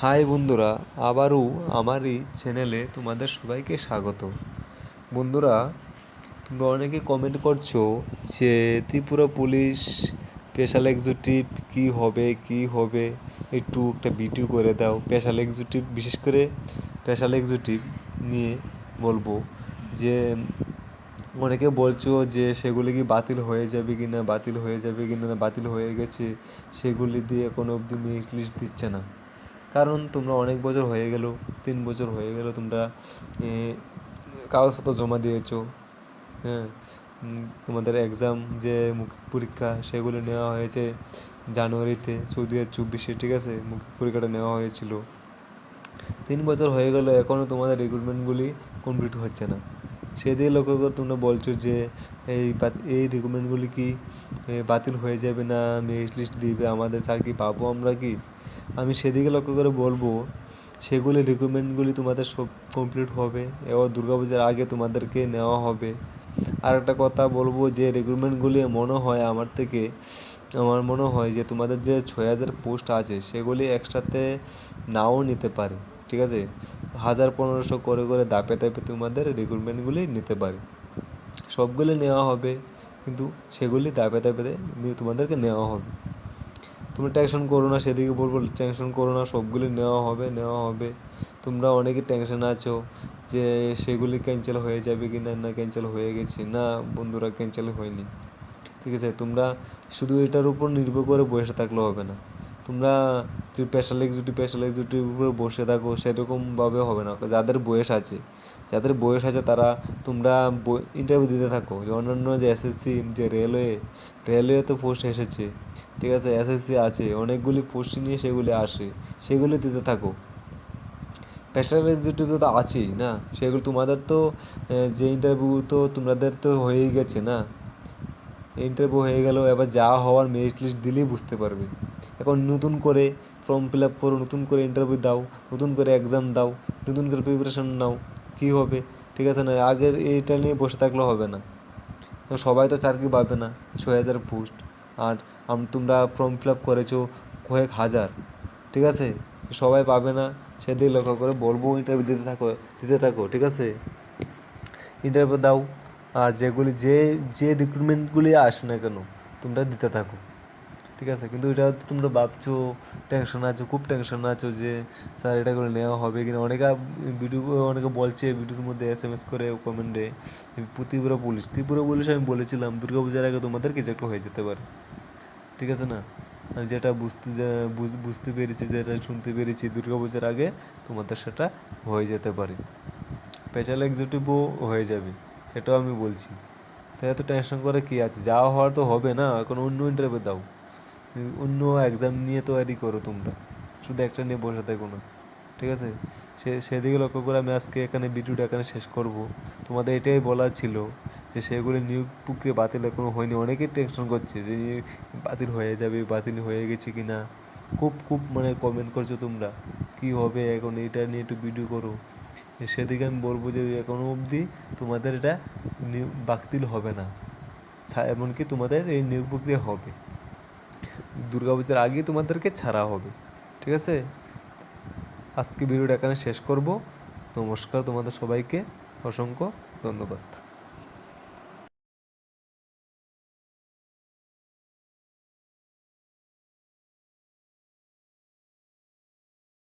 High বন্ধুরা, আবারও আমার এই চ্যানেলে তোমাদের সবাইকে স্বাগত। বন্ধুরা, তোমরা অনেকে কমেন্ট করছো যে ত্রিপুরা পুলিশ স্পেশাল এক্সিকিউটিভ কী হবে একটু একটা ভিডিও করে দাও। স্পেশাল এক্সিকিউটিভ, বিশেষ করে স্পেশাল এক্সিকিউটিভ নিয়ে বলবো যে অনেকে বলছো যে সেগুলি কি বাতিল হয়ে যাবে কি না, বাতিল হয়ে গেছে, সেগুলি দিয়ে কোনো অবধি মেরিট লিস্ট দিচ্ছে না। কারণ তোমরা অনেক বছর হয়ে গেল, 3 বছর হয়ে গেল তোমরা কাগজপত্র জমা দিয়েছো। হ্যাঁ, তোমাদের এক্সাম যে মৌখিক পরীক্ষা সেগুলো নেওয়া হয়েছে জানুয়ারিতে 2024, ঠিক আছে? মৌখিক পরীক্ষাটা নেওয়া হয়েছিল। 3 বছর হয়ে গেল, এখনও তোমাদের রিক্রুটমেন্টগুলি কমপ্লিট হচ্ছে না। সেদিকে লক্ষ্য করে তোমরা বলছো যে এই রিক্রুটমেন্টগুলি কি বাতিল হয়ে যাবে না, মেরিট লিস্ট দিবে আমাদের, স্যার কি পাবো আমরা কি? আমি সেদিকে লক্ষ্য করে বলবো সেগুলি রিক্রুটমেন্টগুলি তোমাদের সব কমপ্লিট হবে এবং দুর্গাপূজার আগে তোমাদেরকে নেওয়া হবে। আর একটা কথা বলবো যে রিক্রুটমেন্টগুলি আমার মনে হয় যে তোমাদের যে 6,000 পোস্ট আছে সেগুলি একসাথে নাও নিতে পারে, ঠিক আছে? 1,000-1,500 করে ধাপে ধাপে তোমাদের রিক্রুটমেন্টগুলি নিতে পারে। সবগুলি নেওয়া হবে, কিন্তু সেগুলি ধাপে ধাপে তোমাদেরকে নেওয়া হবে। তুমি টেনশন করো না, সেদিকে বলবো টেনশন করো না, সবগুলি নেওয়া হবে। তোমরা অনেকে টেনশন আছো যে সেগুলি ক্যান্সেল হয়ে যাবে কি না, ক্যান্সেল হয়ে গেছে। না বন্ধুরা, ক্যান্সেল হয়নি, ঠিক আছে? তোমরা শুধু এটার উপর নির্ভর করে বসে থাকলে হবে না। তোমরা স্পেশাল এক্সিকিউটিভ উপর বসে থাকো সেরকমভাবে হবে না। যাদের বয়স আছে তারা তোমরা ইন্টারভিউ দিতে থাকো। অন্যান্য যে এসএসসি, যে রেলওয়ে তো পোস্ট এসেছে, ঠিক আছে? এসএসসি আছে, অনেকগুলি পোস্ট নিয়ে সেগুলি দিতে থাকো। স্পেশাল এক্সিকিউটিভ তো আছেই না, সেগুলো তোমাদের তো যে ইন্টারভিউ তো তোমাদের তো হয়েই গেছে না। ইন্টারভিউ হয়ে গেল, এবার যা হওয়ার মেরিট লিস্ট দিলেই বুঝতে পারবে। এখন নতুন করে ফর্ম ফিল আপ করো, নতুন করে ইন্টারভিউ দাও, নতুন করে এক্সাম দাও, নতুন করে প্রিপারেশন নাও, কী হবে? ঠিক আছে না? আগের এইটা নিয়ে বসে থাকলে হবে না। সবাই তো চাকরি পাবে না, 6,000 পোস্ট, আর তোমরা ফর্ম ফিল আপ করেছো কয়েক হাজার, ঠিক আছে? সবাই পাবে না, সেদিকে লক্ষ্য করে বলবো ইন্টারভিউ দিতে থাকো, ঠিক আছে? ইন্টারভিউ দাও, আর যে রিক্রুটমেন্টগুলি আসে না কেন তোমরা দিতে থাকো, ঠিক আছে? কিন্তু এটা তোমরা ভাবছো, খুব টেনশন আছো যে স্যার এটা করে নেওয়া হবে কিনা। অনেকে বলছে ভিডিওর মধ্যে SMS করে কমেন্টে ত্রিপুরা পুলিশ আমি বলেছিলাম দুর্গাপূজার আগে তোমাদের রিজেক্ট হয়ে যেতে পারে, ঠিক আছে না? আমি যেটা বুঝতে পেরেছি, যেটা শুনতে পেরেছি, দুর্গাপূজার আগে তোমাদের সেটা হয়ে যেতে পারে, স্পেশাল এক্সিকিউটিভও হয়ে যাবে, সেটাও আমি বলছি। তাই এত টেনশন করে কী আছে? যাওয়া হওয়ার তো হবে না, এখন অন্য ইন্টারভিউ দাও, অন্য এক্সাম নিয়ে তৈরি করো তোমরা, শুধু একটা নিয়ে বসে থাকো না, ঠিক আছে? সেদিকে লক্ষ্য করে আমি আজকে ভিডিওটা এখানে শেষ করব। তোমাদের এটাই বলা ছিল যে সেগুলি নিয়োগ প্রক্রিয়া বাতিল এখনো হয়নি। অনেকেই টেনশন করছে যে বাতিল হয়ে গেছে কি না। খুব কমেন্ট করছো তোমরা, কি হবে এখন, এটা নিয়ে একটু ভিডিও করো। সেদিকে আমি বলবো যে এখনো অবধি তোমাদের এটা বাতিল হবে না, এমনকি তোমাদের এই নিয়োগ প্রক্রিয়া হবে, দুর্গাপূজার আগেই তোমাদেরকে ছাড়া হবে, ঠিক আছে? আজকে ভিডিওটা এখানে শেষ করব। নমস্কার, তোমাদের সবাইকে অসংখ্য ধন্যবাদ।